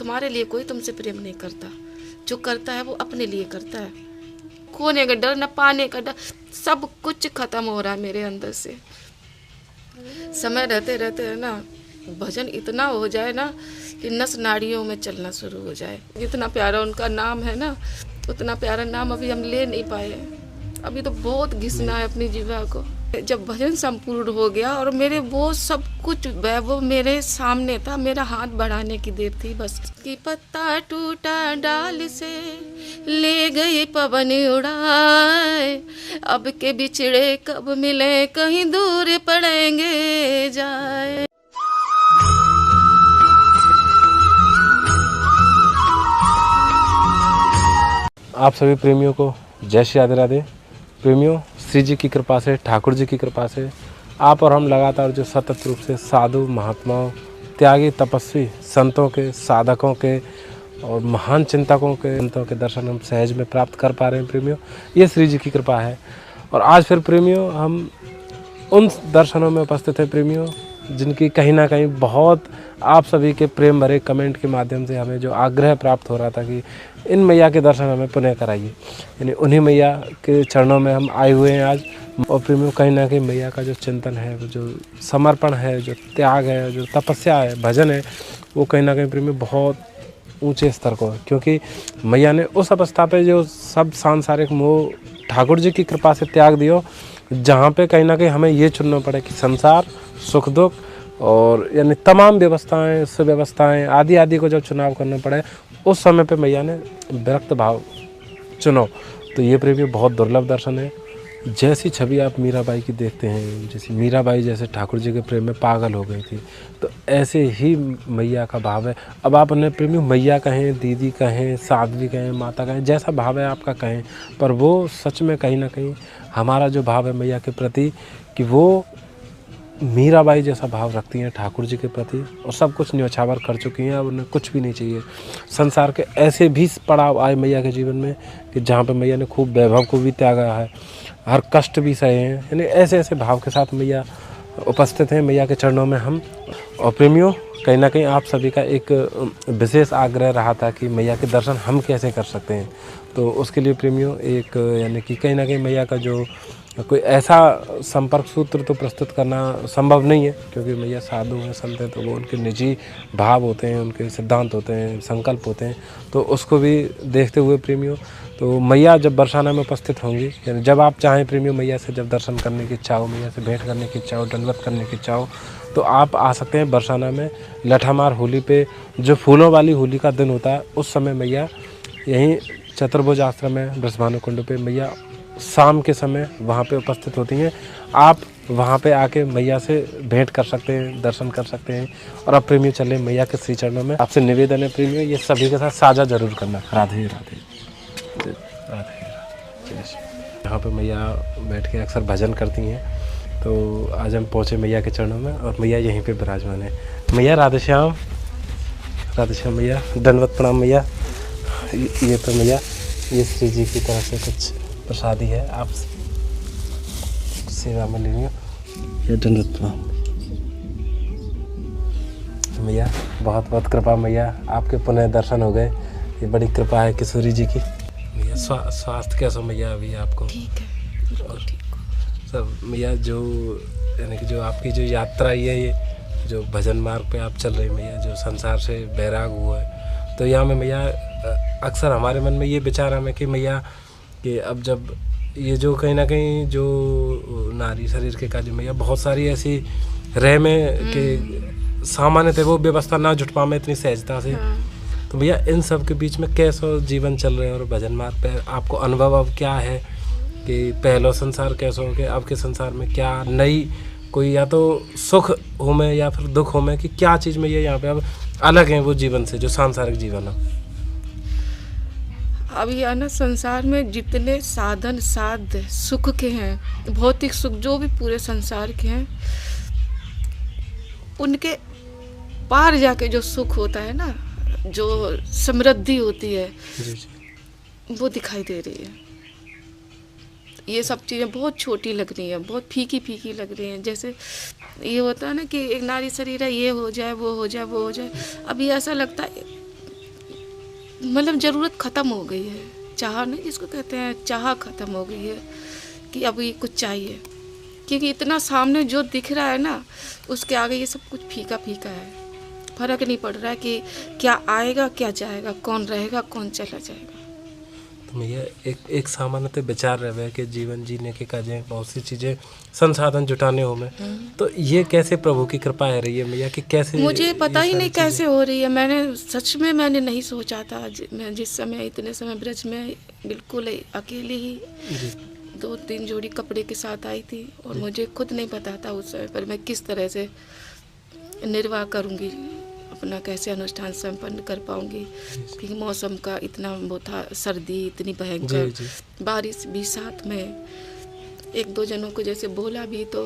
तुम्हारे लिए कोई तुमसे प्रेम नहीं करता, जो करता है वो अपने लिए करता है। खोने का डर, न पाने का डर, सब कुछ खत्म हो रहा है मेरे अंदर से। समय रहते रहते है ना, भजन इतना हो जाए ना कि नस नाड़ियों में चलना शुरू हो जाए। जितना प्यारा उनका नाम है ना, उतना प्यारा नाम अभी हम ले नहीं पाए। अभी तो बहुत घिसना है अपनी जीवा को। जब भजन संपूर्ण हो गया और मेरे वो सब कुछ वैभव मेरे सामने था, मेरा हाथ बढ़ाने की देर थी बस। कि पत्ता टूटा डाल से ले गई पवन उड़ाए, अब के बिछड़े कब मिले कहीं दूर पड़ेंगे जाए। आप सभी प्रेमियों को जय श्री राधे राधे। प्रेमियों, श्री जी की कृपा से, ठाकुर जी की कृपा से आप और हम लगातार जो सतत रूप से साधु महात्माओं, त्यागी तपस्वी संतों के, साधकों के और महान चिंतकों के संतों के दर्शन हम सहज में प्राप्त कर पा रहे हैं। प्रेमियों, ये श्री जी की कृपा है। और आज फिर प्रेमियों हम उन दर्शनों में उपस्थित हैं प्रेमियों, जिनकी कहीं ना कहीं बहुत आप सभी के प्रेम भरे कमेंट के माध्यम से हमें जो आग्रह प्राप्त हो रहा था कि इन मैया के दर्शन हमें पुनः कराइए। यानी उन्हीं मैया के चरणों में हम आए हुए हैं आज। और प्रेमियों, कहीं ना कहीं मैया का जो चिंतन है, जो समर्पण है, जो त्याग है, जो तपस्या है, भजन है, वो कहीं ना कहीं प्रेमियों बहुत ऊंचे स्तर को है। क्योंकि मैया ने उस अवस्था पे जो सब सांसारिक मोह ठाकुर जी की कृपा से त्याग दियो, जहाँ पे कहीं ना कहीं हमें ये चुनना पड़े कि संसार, सुख दुख और यानी तमाम व्यवस्थाएं, सुव्यवस्थाएं आदि आदि को जब चुनाव करना पड़े, उस समय पे मैया ने विरक्त भाव चुनो। तो ये प्रेमी बहुत दुर्लभ दर्शन है। जैसी छवि आप मीराबाई की देखते हैं, जैसे मीराबाई जैसे ठाकुर जी के प्रेम में पागल हो गई थी, तो ऐसे ही मैया का भाव है। अब आप उन्हें प्रेमी मैया कहें, दीदी कहें, साध्वी कहें, माता कहें, जैसा भाव है आपका कहें, पर वो सच में कहीं ना कहीं हमारा जो भाव है मैया के प्रति, कि वो मीराबाई जैसा भाव रखती हैं ठाकुर जी के प्रति और सब कुछ न्यौछावर कर चुकी हैं। अब उन्हें कुछ भी नहीं चाहिए। संसार के ऐसे भी पड़ाव आए मैया के जीवन में कि जहाँ पे मैया ने खूब वैभव को भी त्यागा है, हर कष्ट भी सहे हैं। यानी ऐसे ऐसे भाव के साथ मैया उपस्थित हैं मैया के चरणों में हम। और प्रेमियों, कहीं ना कहीं आप सभी का एक विशेष आग्रह रहा था कि मैया के दर्शन हम कैसे कर सकते हैं। तो उसके लिए प्रेमियों एक यानी कि कहीं ना कहीं मैया का जो कोई ऐसा संपर्क सूत्र तो प्रस्तुत करना संभव नहीं है, क्योंकि मैया साधु हैं, संत हैं, तो वो उनके निजी भाव होते हैं, उनके सिद्धांत होते हैं, संकल्प होते हैं। तो उसको भी देखते हुए प्रेमियों, तो मैया जब बरसाना में उपस्थित होंगी, यानी जब आप चाहें प्रेमियों, मैया से जब दर्शन करने की इच्छा हो, मैया से भेंट करने की इच्छा हो, दंडवत करने की इच्छा हो, तो आप आ सकते हैं बरसाना में। लठामार होली पे जो फूलों वाली होली का दिन होता है, उस समय मैया यहीं चतुर्भुज आश्रम में ब्रजभानु कुंड पे मैया शाम के समय वहाँ पे उपस्थित होती हैं। आप वहाँ पे आके मैया से भेंट कर सकते हैं, दर्शन कर सकते हैं। और अब प्रेमी चले मैया के श्री चरणों में। आपसे निवेदन है प्रेमियों, ये सभी के साथ साझा जरूर करना। राधे राधे राधे राधे। यहाँ पे मैया बैठ के अक्सर भजन करती हैं, तो आज हम पहुँचे मैया के चरणों में और मैया यहीं पे विराजमान है। मैया राधे श्याम मैया, दंडवत प्रणाम मैया। ये तो मैया, ये श्री जी की तरफ से कुछ प्रसादी है, आप सेवा में लेंगे। ये दंडवत प्रणाम मैया, बहुत बहुत कृपा मैया, आपके पुनः दर्शन हो गए। ये बड़ी कृपा है किशोरी जी की। मैया स्वास्थ्य कैसा मैया अभी आपको? ठीक है, बिल्कुल ठीक हो सब मैया। जो यानी कि जो आपकी जो यात्रा है, ये जो भजन मार्ग पे आप चल रही मैया, जो संसार से बैराग हुआ है, तो यहाँ में मैया अक्सर हमारे मन में ये विचार हमें कि मैया कि अब जब ये जो कहीं ना कहीं जो नारी शरीर के काज मैया बहुत सारी ऐसी रह में कि सामान्य थे वो व्यवस्था ना जुट पा में इतनी सहजता से, तो भैया इन सब के बीच में कैसा जीवन चल रहे हैं और भजन मार्ग पे आपको अनुभव अब क्या है कि पहला संसार कैसा हो गया, अब के संसार में क्या नई कोई या तो सुख हो में या फिर दुख हो में, कि क्या चीज़ में ये यहाँ पे अब अलग है वो जीवन से जो सांसारिक जीवन है? अब यह ना संसार में जितने साधन साध्य सुख के हैं, भौतिक सुख जो भी पूरे संसार के हैं, उनके पार जाके जो सुख होता है ना, जो समृद्धि होती है, वो दिखाई दे रही है। ये सब चीज़ें बहुत छोटी लग रही हैं, बहुत फीकी फीकी लग रही हैं। जैसे ये होता है ना कि एक नारी शरीर है, ये हो जाए वो हो जाए वो हो जाए, अभी ऐसा लगता है मतलब ज़रूरत ख़त्म हो गई है। चाह नहीं जिसको कहते हैं, चाह ख़त्म हो गई है कि अभी कुछ चाहिए, क्योंकि इतना सामने जो दिख रहा है ना, उसके आगे ये सब कुछ फीका फीका है। फ़र्क नहीं पड़ रहा है कि क्या आएगा क्या जाएगा, कौन रहेगा कौन चला जाएगा। तो भैया एक सामान्यतः विचार रहे कि जीवन जीने के काजे बहुत सी चीज़ें संसाधन जुटाने हो में, तो ये कैसे प्रभु की कृपा है रही है भैया कि कैसे? मुझे पता ही नहीं कैसे हो रही है। मैंने सच में मैंने नहीं सोचा था। मैं जिस समय इतने समय ब्रज में बिल्कुल अकेली ही 2-3 जोड़ी कपड़े के साथ आई थी, और मुझे खुद नहीं पता था उस समय पर मैं किस तरह से निर्वाह करूँगी, अपना कैसे अनुष्ठान संपन्न कर पाऊँगी, क्योंकि मौसम का इतना वो था, सर्दी इतनी भयंकर, बारिश भी साथ में। 1-2 जनों को जैसे बोला भी तो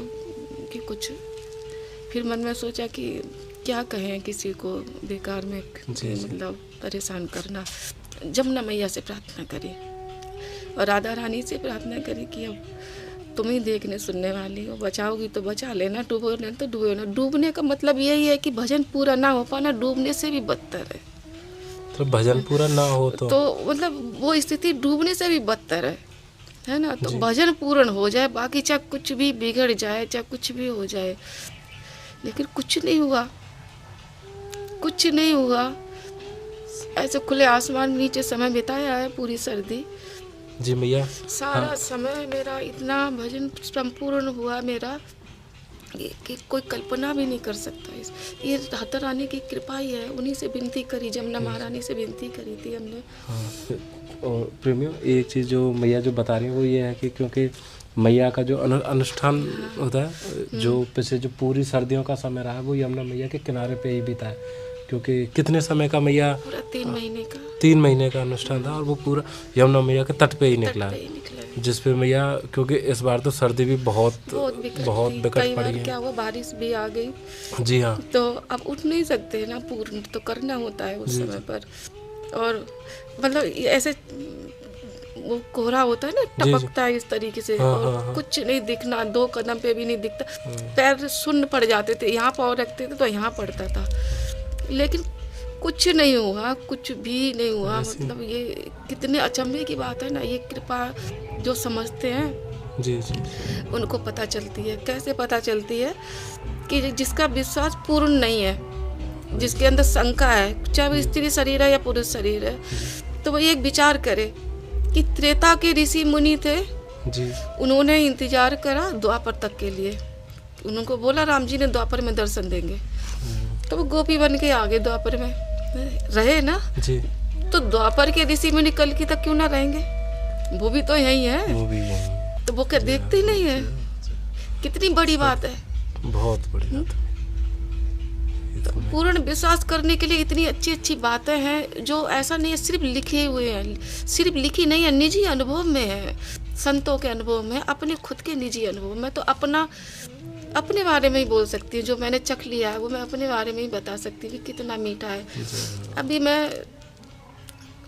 कि कुछ, फिर मन में सोचा कि क्या कहें किसी को बेकार में मतलब परेशान करना। जमुना मैया से प्रार्थना करी और राधा रानी से प्रार्थना करी कि अब तुम ही देखने सुनने वाली हो, बचाओगी तो बचा लेना, डूबोगे तो डूबो ना। डूबने का मतलब यही है कि भजन पूरा ना हो पाना डूबने से भी बदतर है। तो भजन पूरा ना हो तो मतलब वो स्थिति डूबने से भी बदतर है ना। तो भजन पूर्ण हो जाए, बाकी चाहे कुछ भी बिगड़ जाए, चाहे कुछ भी हो जाए, लेकिन कुछ नहीं हुआ, कुछ नहीं हुआ। ऐसे खुले आसमान नीचे समय बिताया है, पूरी सर्दी। जी भैया, सारा समय मेरा इतना भजन संपूर्ण हुआ मेरा कि कोई कल्पना भी नहीं कर सकता। ये राधा रानी की कृपा ही है। उन्हीं से विनती करी, जमुना महारानी से विनती करी थी हमने। और प्रेमियों, एक चीज़ जो मैया जो बता रही है वो ये है कि क्योंकि मैया का जो अनुष्ठान होता है, जो पिछले जो पूरी सर्दियों का समय रहा है वो यमुना मैया के किनारे पे ही बीता है। क्योंकि कितने समय का मैया, पूरा 3 महीने का 3 महीने का अनुष्ठान था, और वो पूरा यमुना मैया के तट पे ही निकला है। जिस पे मैया, क्योंकि इस बार तो सर्दी भी बहुत विकट पड़ी है। क्या हुआ, बारिश भी आ गई। जी हाँ, तो अब उठ नहीं सकते ना, पूर्ण तो करना होता है उस समय पर। और मतलब ऐसे वो कोहरा होता है ना, टपकता है इस तरीके से, और कुछ नहीं दिखना, 2 कदम पे भी नहीं दिखता, पैर सुन्न पड़ जाते थे। यहाँ पाँव रखते थे तो यहाँ पड़ता था, लेकिन कुछ नहीं हुआ, कुछ भी नहीं हुआ। मतलब ये कितने अचंभे की बात है ना। ये कृपा जो समझते हैं जी उनको पता चलती है। कैसे पता चलती है कि जिसका विश्वास पूर्ण नहीं है, जिसके अंदर शंका है, चाहे वो स्त्री शरीर है या पुरुष शरीर है, तो वो एक विचार करे कि त्रेता के ऋषि मुनि थे जी, उन्होंने इंतजार करा द्वापर तक के लिए। उनको बोला राम जी ने द्वापर में दर्शन देंगे, तो वो गोपी बन के आगे द्वापर में रहे ना जी। तो द्वापर के ऋषि मुनि कल की तक क्यों ना रहेंगे? वो भी तो यही है, वो भी यही। तो वो क्या देखते ही नहीं है? कितनी बड़ी बात है, बहुत बड़ी बात है। पूर्ण विश्वास करने के लिए इतनी अच्छी अच्छी बातें हैं, जो ऐसा नहीं है सिर्फ लिखे हुए हैं, सिर्फ लिखी नहीं है, निजी अनुभव में है, संतों के अनुभव में, अपने खुद के निजी अनुभव में। तो अपने बारे में ही बोल सकती हूँ, जो मैंने चख लिया है वो मैं अपने बारे में ही बता सकती हूँ कि कितना मीठा है। अभी मैं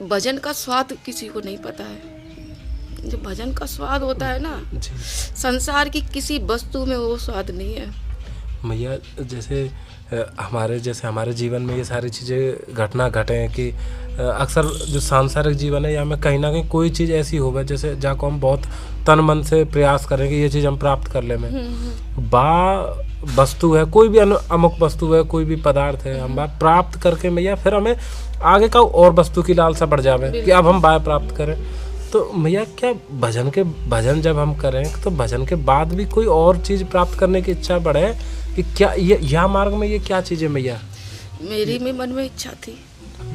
भजन का स्वाद किसी को नहीं पता है। जो भजन का स्वाद होता है ना, संसार की किसी वस्तु में वो स्वाद नहीं है। मैया, जैसे हमारे जीवन में ये सारी चीज़ें घटना घटे हैं कि अक्सर जो सांसारिक जीवन है या में कहीं ना कहीं कोई चीज़ ऐसी होवे जैसे जाको हम बहुत तन मन से प्रयास करें कि ये चीज़ हम प्राप्त कर ले में वस्तु है, कोई भी अमुक वस्तु है, कोई भी पदार्थ है, हम बात प्राप्त करके मैया फिर हमें आगे का और वस्तु की लालसा बढ़ जावे कि अब हम बाय प्राप्त करें। तो मैया, क्या भजन जब हम करें तो भजन के बाद भी कोई और चीज़ प्राप्त करने की इच्छा बढ़े कि क्या यह मार्ग में ये क्या चीज़ है मैया? मेरी में मन में इच्छा थी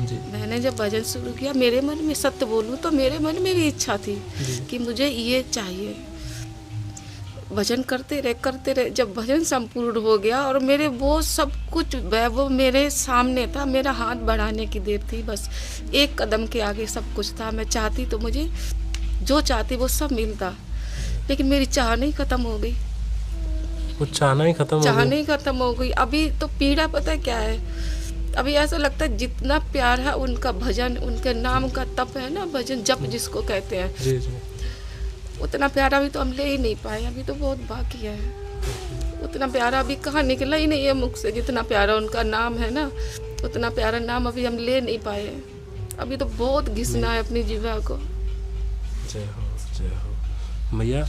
जी। मैंने जब भजन शुरू किया, मेरे मन में, सत्य बोलूं तो मेरे मन में भी इच्छा थी कि मुझे ये चाहिए। भजन करते रहे, जब भजन संपूर्ण हो गया और मेरे वो सब कुछ वो मेरे सामने था, मेरा हाथ बढ़ाने की देर थी, बस 1 कदम के आगे सब कुछ था। मैं चाहती तो मुझे जो चाहती वो सब मिलता, लेकिन मेरी चाह नहीं खत्म हो गई। वो चाहना ही खत्म हो गई। अभी तो पीड़ा पता है क्या है, अभी ऐसा लगता है जितना प्यार है उनका भजन, उनके नाम का तप है ना, भजन जप जिसको कहते हैं जी जी, उतना प्यारा अभी तो हम ले ही नहीं पाए। अभी तो बहुत बाकी है। उतना प्यारा अभी कहाँ निकला ही नहीं है मुख से, जितना प्यारा उनका नाम है ना, उतना प्यारा नाम अभी हम ले नहीं पाए। अभी तो बहुत घिसना है अपनी जीवा को। जय हो मैया।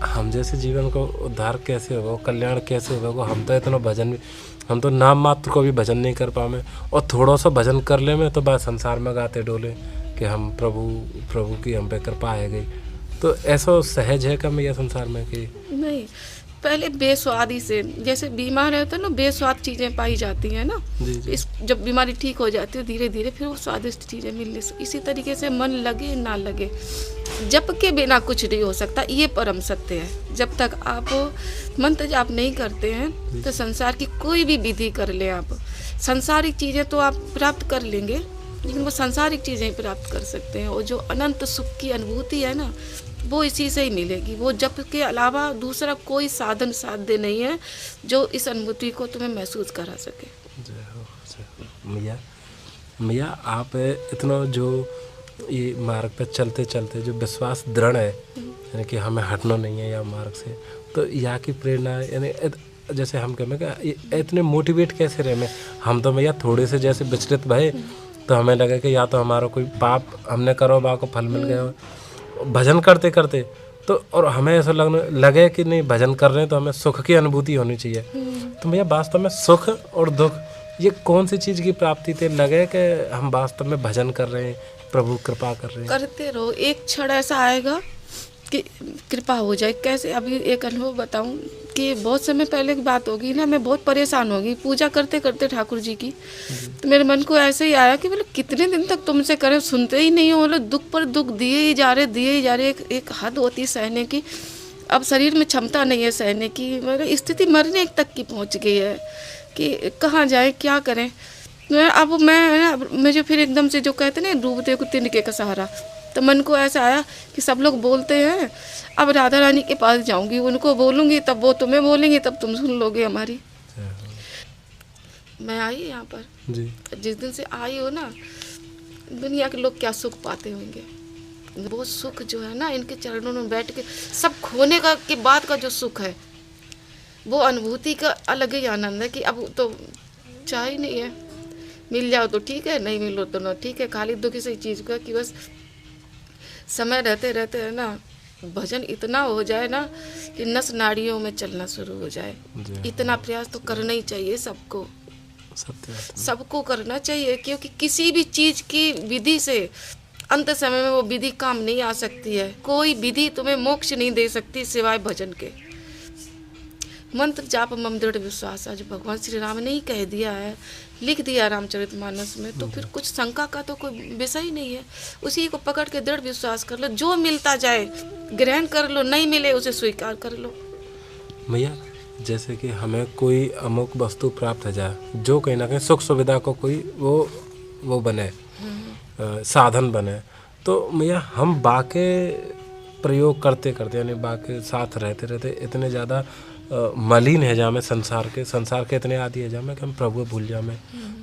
हम जैसे जीवन को उद्धार कैसे होगा, कल्याण कैसे होगा? हम तो इतना भजन भी, हम तो नाम मात्र को भी भजन नहीं कर पावे, और थोड़ा सा भजन कर ले में तो बस संसार में गाते डोले कि हम प्रभु की हम पे कृपा है गई। तो ऐसा सहज है क्या मैया संसार में कि नहीं? पहले बेस्वादी से, जैसे बीमार रहते हैं ना, बेस्वाद चीज़ें पाई जाती हैं ना, इस जब बीमारी ठीक हो जाती है धीरे धीरे फिर वो स्वादिष्ट चीज़ें मिलने से, इसी तरीके से मन लगे ना लगे, जप के बिना कुछ नहीं हो सकता, ये परम सत्य है। जब तक आप मंत्र जाप नहीं करते हैं तो संसार की कोई भी विधि कर ले आप, सांसारिक चीज़ें तो आप प्राप्त कर लेंगे, लेकिन वो सांसारिक चीज़ें ही प्राप्त कर सकते हैं। और जो अनंत सुख की अनुभूति है ना, वो इसी से ही मिलेगी। वो जप के अलावा दूसरा कोई साधन साध्य नहीं है जो इस अनुभूति को तुम्हें महसूस करा सके। जय हो मैया। आप इतना जो ये मार्ग पे चलते चलते जो विश्वास दृढ़ है, यानी कि हमें हटना नहीं है या मार्ग से, तो यहाँ की प्रेरणा यानी जैसे हम कहें क्या इतने मोटिवेट कैसे रहे में? हम तो मैया थोड़े से जैसे विचलित भये तो हमें लगा कि या तो हमारा कोई पाप हमने करो बा को फल मिल गया, भजन करते करते तो, और हमें ऐसा लगे कि नहीं भजन कर रहे हैं तो हमें सुख की अनुभूति होनी चाहिए। तो भैया वास्तव में सुख और दुख ये कौन सी चीज़ की प्राप्ति थे? लगे कि हम वास्तव में भजन कर रहे हैं, प्रभु कृपा कर रहे हैं। करते रहो, एक क्षण ऐसा आएगा कि कृपा हो जाए। कैसे? अभी एक अनुभव बताऊं कि बहुत समय पहले की बात होगी ना, मैं बहुत परेशान होगी पूजा करते करते ठाकुर जी की, तो मेरे मन को ऐसे ही आया कि बोले कितने दिन तक तुमसे करें, सुनते ही नहीं हो, बोले दुख पर दुख दिए ही जा रहे। एक हद होती सहने की, अब शरीर में क्षमता नहीं है सहने की, मेरी स्थिति मरने तक की पहुंच गई है कि कहाँ जाए क्या करें। अब मुझे फिर एकदम से जो कहते ना डूबते को तिनके का सहारा, तो मन को ऐसा आया कि सब लोग बोलते हैं, अब राधा रानी के पास जाऊंगी, उनको बोलूंगी तब वो तुम्हें बोलेंगी, तब तुम सुन लोगे हमारी। मैं आई यहाँ पर जी। जिस दिन से आई हो ना, दुनिया के लोग क्या सुख पाते होंगे, वो सुख जो है ना इनके चरणों में बैठ के सब खोने का के बाद का जो सुख है, वो अनुभूति का अलग ही आनंद है कि अब तो चाह ही नहीं है, मिल जाओ तो ठीक है, नहीं मिलो तो ना ठीक है। खाली दुख इसी चीज़ का कि बस समय रहते रहते है ना भजन इतना हो जाए ना कि नस नाड़ियों में चलना शुरू हो जाए। इतना प्रयास तो करना ही चाहिए सबको, सबको करना चाहिए, क्योंकि किसी भी चीज़ की विधि से अंत समय में वो विधि काम नहीं आ सकती है। कोई विधि तुम्हें मोक्ष नहीं दे सकती सिवाय भजन के। मंत्र जाप मम दृढ़ विश्वास, आज भगवान श्री राम ने ही कह दिया है, लिख दिया रामचरितमानस में, तो फिर कुछ शंका का तो कोई विषय ही नहीं है। उसी को पकड़ के दृढ़ विश्वास कर लो, जो मिलता जाए ग्रहण कर लो, नहीं मिले उसे स्वीकार कर लो। भैया जैसे कि हमें कोई अमुक वस्तु प्राप्त हो जाए, जो कहीं ना कहीं सुख सुविधा को कोई वो बने, साधन बने, तो भैया हम बाके प्रयोग करते करते यानी बाके साथ रहते रहते इतने ज़्यादा मलिन है जामे संसार के इतने आदि है जामे कि हम प्रभु भूल जामे।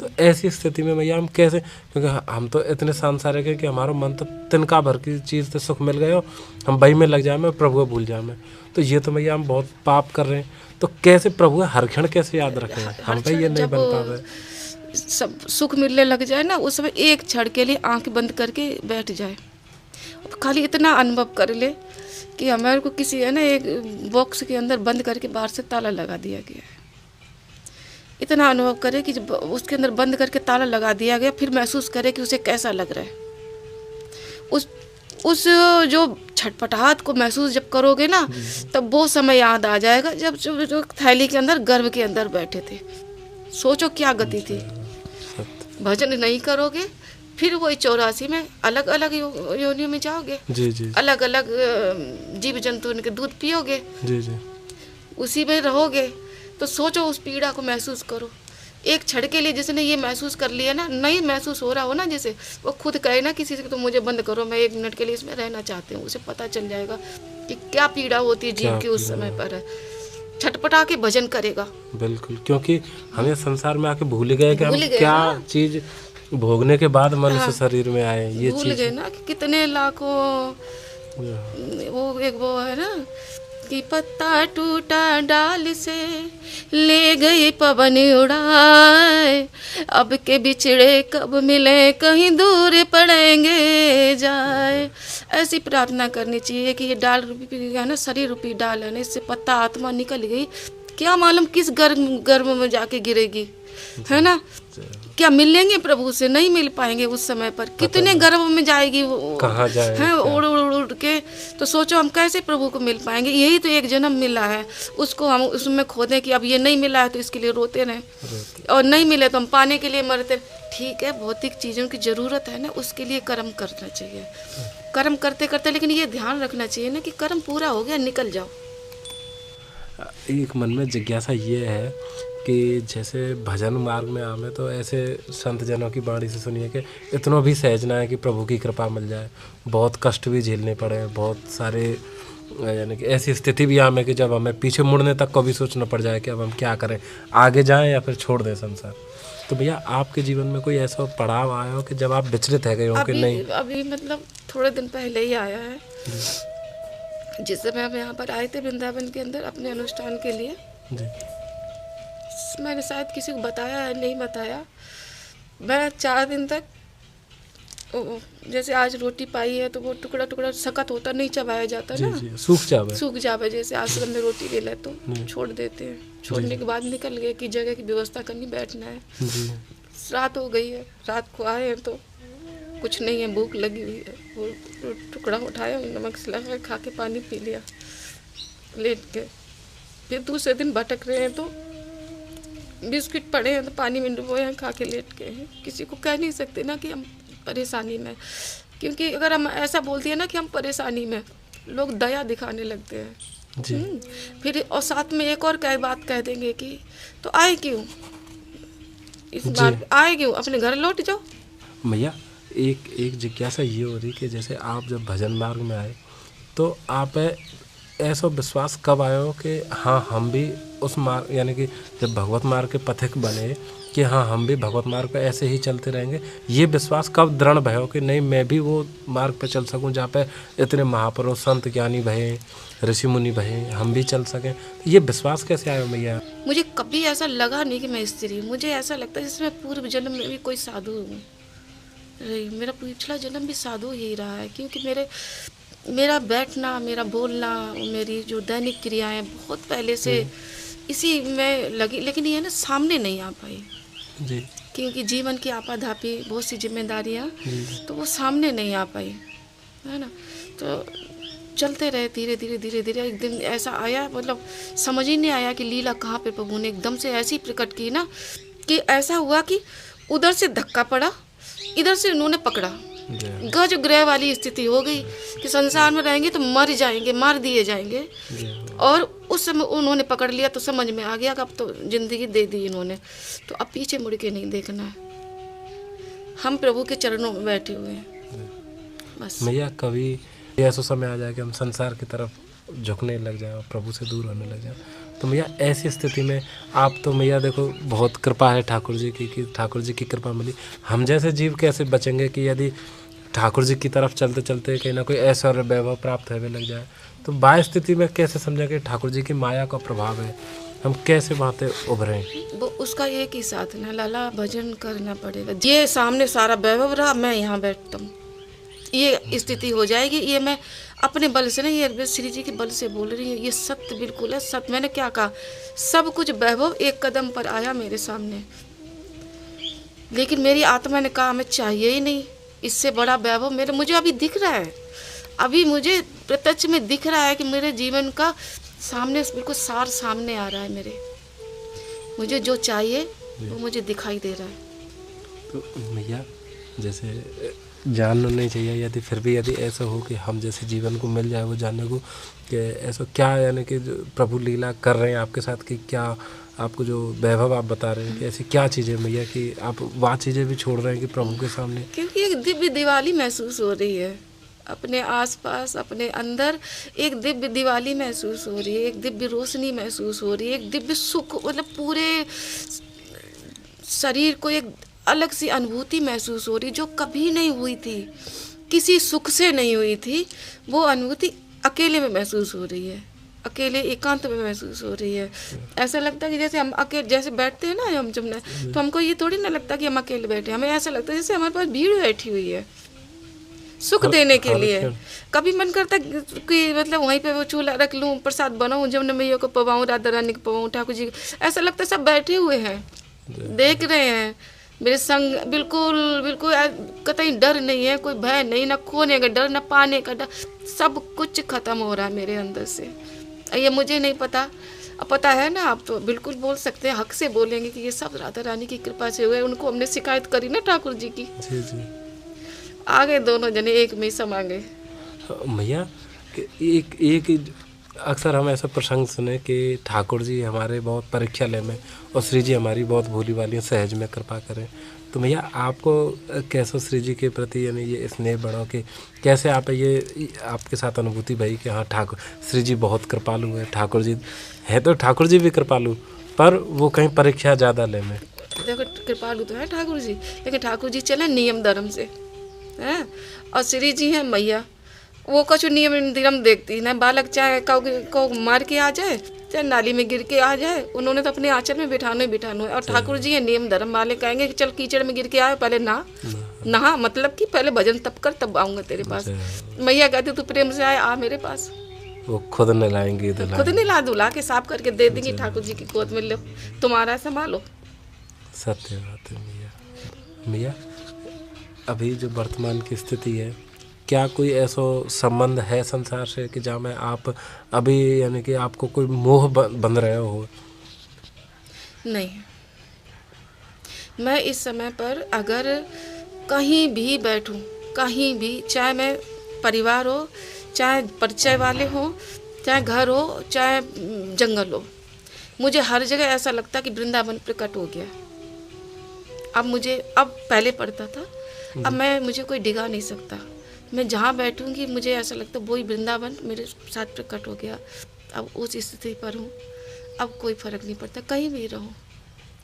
तो ऐसी स्थिति में भैया हम कैसे, क्योंकि हम तो इतने सांसारिक है कि हमारा मन तो तिनका भर की चीज़ से सुख मिल गए हो, हम वही में लग जामे प्रभु भूल जामे। तो ये तो भैया हम बहुत पाप कर रहे हैं। तो कैसे प्रभु हर क्षण कैसे याद रखें, हम पे ये नहीं बन पा रहे। सब सुख मिलने लग जाए ना, उस समय एक क्षण के लिए आंख बंद करके बैठ जाए, खाली इतना अनुभव कर ले कि हमारे को किसी है ना एक बॉक्स के अंदर बंद करके बाहर से ताला लगा दिया गया है। इतना अनुभव करे कि जब उसके अंदर बंद करके ताला लगा दिया गया, फिर महसूस करे कि उसे कैसा लग रहा है। उस जो छटपटाहट को महसूस जब करोगे ना, तब वो समय याद आ जाएगा जब जो थैली के अंदर गर्भ के अंदर बैठे थे। सोचो क्या गति थी। भजन नहीं करोगे फिर वही 84 में अलग अलग योनियों में जाओगे, अलग अलग जीव जंतु उनके दूध पियोगे, उसी में रहोगे। तो सोचो उस पीड़ा को महसूस करो एक क्षण के लिए। जिसने ये महसूस कर लिया ना, नहीं महसूस हो रहा हो ना, जैसे वो खुद कहे ना किसी से तो मुझे बंद करो, मैं 1 मिनट के लिए इसमें रहना चाहती हूँ, उसे पता चल जाएगा कि क्या पीड़ा होती है जीव की उस समय पर। छटपटा के भजन करेगा बिल्कुल, क्योंकि हम संसार में आके भूल गए कि हम क्या चीज भोगने के बाद मनुष्य शरीर में आए। ये भूल गए ना कि कितने लाखों वो एक वो है ना कि पत्ता टूटा डाल से ले गई पवन उड़ाए, अब के बिछड़े कब मिले कहीं दूर पड़ेंगे जाए। ऐसी प्रार्थना करनी चाहिए कि ये डाल रूपी है ना, शरीर रूपी डाल है ना, इससे पत्ता आत्मा निकल गई, क्या मालूम किस गर्भ में जाके गिरेगी, है ना। क्या मिलेंगे प्रभु से? नहीं मिल पाएंगे उस समय पर। कितने गर्भ में जाएगी वो, कहाँ जाए है उड़ उड़ उड़ के। तो सोचो हम कैसे प्रभु को मिल पाएंगे। यही तो एक जन्म मिला है, उसको हम उसमें खो दें कि अब ये नहीं मिला है तो इसके लिए रोते रहें, और नहीं मिले तो हम पाने के लिए मरते। ठीक है, भौतिक चीज़ों की ज़रूरत है ना, उसके लिए कर्म करना चाहिए। कर्म करते करते लेकिन ये ध्यान रखना चाहिए ना कि कर्म पूरा हो गया, निकल जाओ। एक मन में जिज्ञासा ये है कि जैसे भजन मार्ग में आवे तो ऐसे संत जनों की वाणी से सुनिए कि इतना भी सहजना है कि प्रभु की कृपा मिल जाए। बहुत कष्ट भी झेलने पड़े, बहुत सारे यानी कि ऐसी स्थिति भी आवे कि जब हमें पीछे मुड़ने तक को भी सोचना पड़ जाए कि अब हम क्या करें, आगे जाएं या फिर छोड़ दें संसार। तो भैया आपके जीवन में कोई ऐसा पड़ाव आया हो कि जब आप विचलित है गए हो कि नहीं? अभी मतलब थोड़े दिन पहले ही आया है। जिस समय हम यहाँ पर आए थे वृंदावन के अंदर अपने अनुष्ठान के लिए जी। मैंने शायद किसी को बताया है, नहीं बताया। मैं 4 दिन तक जैसे आज रोटी पाई है तो वो टुकड़ा टुकड़ा सख्त होता नहीं चबाया जाता ना, जी, सूख जावे। जैसे आश्रम में रोटी ले ले तो छोड़ देते हैं। छोड़ने के बाद निकल गए कि जगह की व्यवस्था करनी, बैठना है। रात हो गई है, रात को आए हैं तो कुछ नहीं है, भूख लगी हुई है। वो टुकड़ा उठाया, नमक से लगा खा के पानी पी लिया, लेट के। फिर दूसरे दिन भटक रहे हैं तो बिस्किट पड़े हैं तो पानी में डुबोए हैं, खा के लेट गए हैं। किसी को कह नहीं सकते ना कि हम परेशानी में, क्योंकि अगर हम ऐसा बोलते हैं ना कि हम परेशानी में, लोग दया दिखाने लगते हैं जी। फिर और साथ में एक और बात कह देंगे कि तो आए क्यों, इस बार आए क्यों, अपने घर लौट जाओ। भैया एक जिज्ञासा ये हो रही कि जैसे आप जब भजन मार्ग में आए तो आप ऐसा विश्वास कब आया हो कि हाँ हम भी उस मार्ग यानी कि जब भगवत मार्ग के पथिक बने कि हाँ हम भी भगवत मार्ग पे ऐसे ही चलते रहेंगे, ये विश्वास कब दृढ़ भयो कि नहीं मैं भी वो मार्ग पे चल सकूं जहाँ पे इतने महापुरुष संत ज्ञानी भये, ऋषि मुनि भये, हम भी चल सकें? ये विश्वास कैसे आया भैया? मुझे कभी ऐसा लगा नहीं कि मैं स्त्री हूँ। मुझे ऐसा लगता है जैसे मैं पूर्व जन्म में भी कोई साधु हूँ। मेरा पिछला जन्म भी साधु ही रहा है, क्योंकि मेरा बैठना, मेरा बोलना, मेरी जो दैनिक क्रियाएं बहुत पहले से इसी में लगी, लेकिन ये ना सामने नहीं आ पाई जी। क्योंकि जीवन की आपाधापी, बहुत सी जिम्मेदारियां, तो वो सामने नहीं आ पाई, है ना। तो चलते रहे धीरे धीरे धीरे धीरे। एक दिन ऐसा आया, मतलब समझ ही नहीं आया कि लीला कहाँ पे प्रभु ने एकदम से ऐसी प्रकट की ना कि ऐसा हुआ कि उधर से धक्का पड़ा, इधर से उन्होंने पकड़ा। गज ग्रह वाली स्थिति हो गई कि संसार में रहेंगे तो मर जाएंगे, मार दिए जाएंगे। और उस समय उन्होंने पकड़ लिया तो समझ में आ गया कि अब तो जिंदगी दे दी इन्होंने, तो अब पीछे मुड़ के नहीं देखना है। हम प्रभु के चरणों में बैठे हुए हैं बस। भैया कभी ऐसा समय आ जाए कि हम संसार की तरफ झुकने लग जाए और प्रभु से दूर होने लग जाए, तो भैया ऐसी स्थिति में आप तो भैया देखो बहुत कृपा है ठाकुर जी की कि ठाकुर जी की कृपा मिली। हम जैसे जीव कैसे बचेंगे कि यदि ठाकुर जी की तरफ चलते चलते कहीं ना कोई ऐश्वर्य वैभव प्राप्त होने लग जाए, तो बाह्य स्थिति में कैसे समझें कि ठाकुर जी की माया का प्रभाव है, हम कैसे वहाँ से उभरें? वो उसका एक ही साधन है, लाला भजन करना पड़ेगा। ये सामने सारा वैभव रहा, मैं यहाँ बैठता हूँ, ये स्थिति हो जाएगी। ये मैं अपने बल से नहीं, ये श्री जी के बल से बोल रही हूँ। ये सत्य बिल्कुल है, सत्य। मैंने क्या कहा, सब कुछ वैभव एक कदम पर आया मेरे सामने, लेकिन मेरी आत्मा ने कहा हमें चाहिए ही नहीं इससे बड़ा वैभव। मुझे अभी दिख रहा है, अभी मुझे प्रत्यक्ष में दिख रहा है कि मेरे जीवन का सामने बिल्कुल सार सामने आ रहा है मेरे। मुझे जो चाहिए वो मुझे दिखाई दे रहा है। तो भैया जैसे जानना नहीं चाहिए, यदि फिर भी यदि ऐसा हो कि हम जैसे जीवन को मिल जाए वो जानने को कि ऐसा क्या यानी कि जो प्रभु लीला कर रहे हैं आपके साथ, कि क्या आपको जो वैभव आप बता रहे हैं कि ऐसी क्या चीज़ें भैया कि आप वह चीज़ें भी छोड़ रहे हैं कि प्रभु के सामने? क्योंकि एक दिव्य दिवाली महसूस हो रही है अपने आसपास, अपने अंदर एक दिव्य दिवाली महसूस हो रही है, एक दिव्य रोशनी महसूस हो रही है, एक दिव्य सुख, मतलब पूरे शरीर को एक अलग सी अनुभूति महसूस हो रही जो कभी नहीं हुई थी, किसी सुख से नहीं हुई थी। वो अनुभूति अकेले में महसूस हो रही है। अकेले एकांत में महसूस हो रही है। ऐसा लगता है कि जैसे हम अकेले जैसे बैठते हैं ना हम जब ना, तो हमको ये थोड़ी ना लगता कि हम अकेले बैठे हैं, हमें ऐसा लगता है जैसे हमारे पास भीड़ बैठी हुई है सुख देने के लिए। कभी मन करता कि मतलब वहीं पे वो चूल्हा रख लूँ, प्रसाद बनाऊँ, जमुना मैया को पवाऊँ, राधा रानी को पवाऊँ, ठाकुर जी ऐसा लगता है सब बैठे हुए हैं देख रहे हैं मेरे संग। बिल्कुल बिल्कुल कतई डर नहीं है, कोई भय नहीं, ना खोने का डर ना पाने का डर, सब कुछ खत्म हो रहा है मेरे अंदर से। ये मुझे नहीं पता, अब पता है ना, आप तो बिल्कुल बोल सकते हैं, हक से बोलेंगे कि ये सब राधा रानी की कृपा से हुए। उनको हमने शिकायत करी ना ठाकुर जी की, जी जी आ गए दोनों जने एक में ही समा गए। भैया एक एक अक्सर हम ऐसा प्रसंग सुने कि ठाकुर जी हमारे बहुत परीक्षा ले में और श्री जी हमारी बहुत भोली भाली सहज में कृपा करें। तो भैया आपको कैसे श्री जी के प्रति यानी ये स्नेह बढ़ो कि कैसे आप ये आपके साथ अनुभूति भई कि हाँ ठाकुर श्री जी बहुत कृपालु है। ठाकुर जी है तो ठाकुर जी भी कृपालु, पर वो कहीं परीक्षा ज़्यादा ले में। देखो कृपालु तो है ठाकुर जी, लेकिन ठाकुर जी चले नियम धर्म से हैं, और श्री जी हैं मैया, वो कुछ नियम धर्म देखती ना। बालक चाहे को मार के आ जाए, चाहे नाली में गिर के आ जाए, उन्होंने तो अपने आंचल में बिठाना ही बिठाना है। और ठाकुर जी हैं नियम धर्म वाले, कहेंगे कि चल कीचड़ में गिर के आए, पहले नहा, मतलब कि पहले भजन तब कर तब आऊँगा तेरे पास। मैया कहती तू प्रेम से आए, आ मेरे पास, वो खुद नहलाएंगी, खुद नहला धुला के साफ करके दे देंगी ठाकुर जी की गोद में, लो तुम्हारा संभालो। सत्य बात है भैया। भैया अभी जो वर्तमान की स्थिति है, क्या कोई ऐसा संबंध है संसार से कि जहाँ में आप अभी यानी कि आपको कोई मोह बंध रहे हो? नहीं, मैं इस समय पर अगर कहीं भी बैठूं, कहीं भी, चाहे मैं परिवार हो, चाहे परिचय वाले हो, चाहे घर हो, चाहे जंगल हो, मुझे हर जगह ऐसा लगता कि वृंदावन प्रकट हो गया। अब पहले पड़ता था, अब मुझे कोई डिगा नहीं सकता। मैं जहाँ बैठूंगी मुझे ऐसा लगता वही वृंदावन मेरे साथ प्रकट हो गया। अब उस स्थिति पर हूँ, अब कोई फर्क नहीं पड़ता, कहीं भी रहूँ,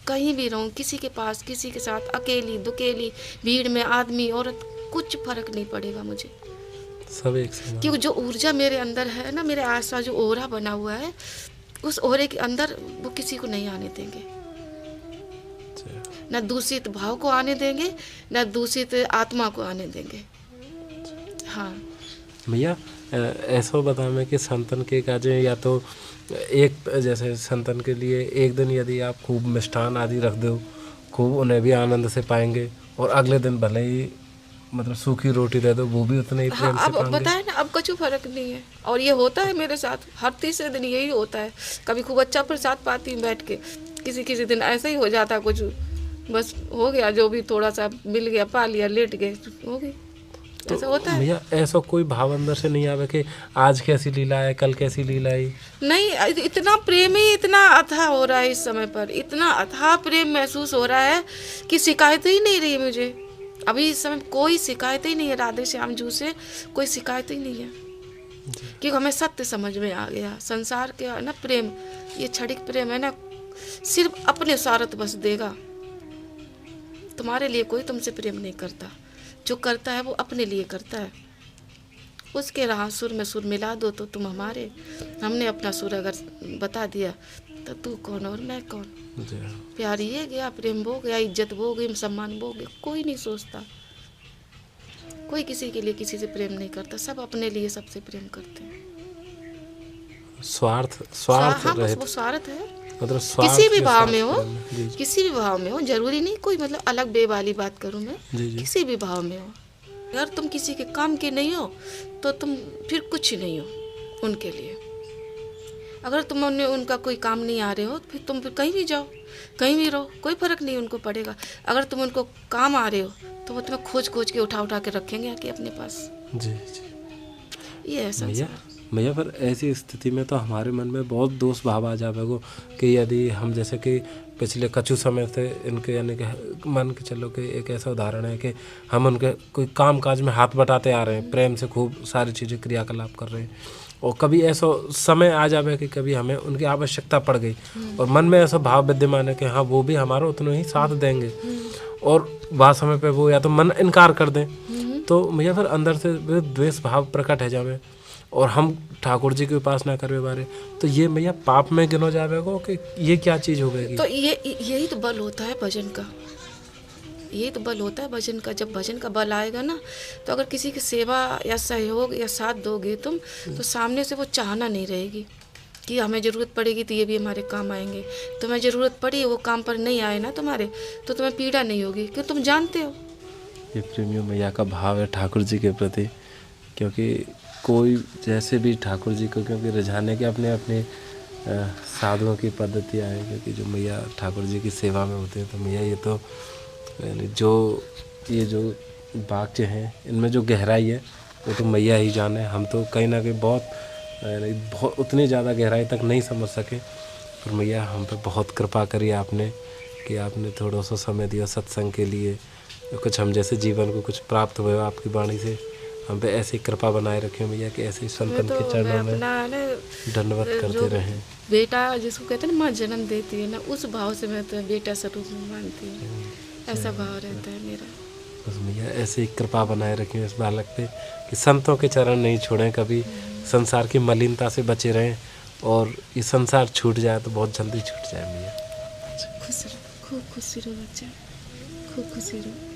कहीं भी रहूँ, किसी के पास, किसी के साथ, अकेली दुकेली, भीड़ में, आदमी औरत, कुछ फर्क नहीं पड़ेगा मुझे। सब एक से, क्योंकि जो ऊर्जा मेरे अंदर है ना, मेरे आसपास जो ओरा बना हुआ है, उस ओरे के अंदर वो किसी को नहीं आने देंगे, न दूषित भाव को आने देंगे, न दूषित आत्मा को आने देंगे। हाँ भैया ऐसा बता मैं कि संतन के काजे या तो एक जैसे संतन के लिए एक दिन यदि आप खूब मिष्ठान आदि रख दो, खूब उन्हें भी आनंद से पाएंगे, और अगले दिन भले ही मतलब सूखी रोटी दे दो, वो भी उतने ही प्रेम से पाएंगे। बताए ना, अब कुछ फर्क नहीं है। और ये होता है मेरे साथ, हर तीसरे दिन यही होता है। कभी खूब अच्छा प्रसाद पाती हूँ बैठ के, किसी दिन ऐसा ही हो जाता है, कुछ बस हो गया, जो भी थोड़ा सा मिल गया, पा लिया, लेट गए, हो गई, ऐसा होता है। भैया ऐसा कोई भाव अंदर से नहीं आवे कि आज कैसी लीला है, कल कैसी लीला है? नहीं, इतना प्रेम ही इतना अथाह हो रहा है इस समय पर, इतना अथाह प्रेम महसूस हो रहा है कि शिकायत ही नहीं रही मुझे। अभी इस समय कोई शिकायत ही नहीं है, राधे श्याम जू से कोई शिकायत ही नहीं है, क्योंकि हमें सत्य समझ में आ गया। संसार के ना प्रेम, ये क्षणिक प्रेम है ना, सिर्फ अपने स्वार्थ बस देगा। तुम्हारे लिए कोई तुमसे प्रेम नहीं करता, जो करता है वो अपने लिए करता है। उसके राह सुर में सुर मिला दो तो तुम हमारे, हमने अपना सुर अगर बता दिया तो तू कौन और मैं कौन। प्यार ये गया, प्रेम वो गया, इज्जत वो गई, सम्मान वो गया, कोई नहीं सोचता, कोई किसी के लिए किसी से प्रेम नहीं करता, सब अपने लिए सबसे प्रेम करते हैं। स्वार्थ हाँ, बस वो स्वार्थ है, मतलब किसी भी भाव में हो, किसी भी भाव में हो, जरूरी नहीं कोई मतलब अलग बे वाली बात करूं मैं, किसी भी भाव में हो। अगर तुम किसी के काम के नहीं हो तो तुम फिर कुछ नहीं हो उनके लिए। अगर तुम उनका कोई काम नहीं आ रहे हो फिर तुम फिर कहीं भी जाओ, कहीं भी रहो, कोई फर्क नहीं उनको पड़ेगा। अगर तुम उनको काम आ रहे हो तो वो तुम्हें खोज के उठा के रखेंगे आके अपने पास। जी जी, ये है संसार। भैया पर ऐसी स्थिति में तो हमारे मन में बहुत दोष भाव आ जाएगा कि यदि हम जैसे कि पिछले कछु समय से इनके यानी कि मान के चलो कि एक ऐसा उदाहरण है कि हम उनके कोई काम काज में हाथ बटाते आ रहे हैं, प्रेम से खूब सारी चीज़ें क्रियाकलाप कर रहे हैं, और कभी ऐसा समय आ जाए कि कभी हमें उनकी आवश्यकता पड़ गई और मन में ऐसा भाव विद्यमान है कि हाँ वो भी हमारा उतना ही साथ देंगे, और वह समय पे वो या तो मन इनकार कर दें, तो भैया फिर अंदर से द्वेष भाव प्रकट है जाए। और हम ठाकुर जी की उपासना करवे बारे, तो ये मैया पाप में गिनो जावेगो कि ये क्या चीज़ हो गई? तो यही तो बल होता है भजन का, यही तो बल होता है भजन का। जब भजन का बल आएगा ना, तो अगर किसी की सेवा या सहयोग या साथ दोगे तुम, तो सामने से वो चाहना नहीं रहेगी कि हमें ज़रूरत पड़ेगी तो ये भी हमारे काम आएंगे। तुम्हें ज़रूरत पड़ी, वो काम पर नहीं आए ना तुम्हारे, तो तुम्हें पीड़ा नहीं होगी, क्यों तुम जानते हो। ये प्रेमियों मैया का भाव है ठाकुर जी के प्रति, क्योंकि कोई जैसे भी ठाकुर जी को क्योंकि रिझाने के अपने अपने साधुओं की पद्धतियाँ हैं, क्योंकि जो मैया ठाकुर जी की सेवा में होते हैं, तो मैया ये तो ये जो वाक्य हैं इनमें जो गहराई है वो तो मैया ही जाने। हम तो कहीं ना कहीं बहुत उतनी ज़्यादा गहराई तक नहीं समझ सके, पर मैया हम पे बहुत कृपा करी आपने कि आपने थोड़ा सा समय दिया सत्संग के लिए। कुछ हम जैसे जीवन को कुछ प्राप्त हुए आपकी वाणी से, हम पे ऐसी कृपा बनाए रखे मैया कि ऐसे ही संतन के चरणों में दंडवत करते रहें। बेटा जिसको कहते हैं ना माँ जन्म देती है ना, उस भाव से मैं तो बेटा स्वरूप में मानती हूँ, ऐसा भाव रहता है मेरा। बस मैया ऐसे ही कृपा बनाए रखें इस बालक पे कि संतों के चरण नहीं छोड़ें कभी, संसार की मलिनता से बचे रहें, और ये संसार छूट जाए तो बहुत जल्दी छूट जाए मैया। खुश रहो, खूब खुशी रहो बच्चा, खूब खुशी रहो।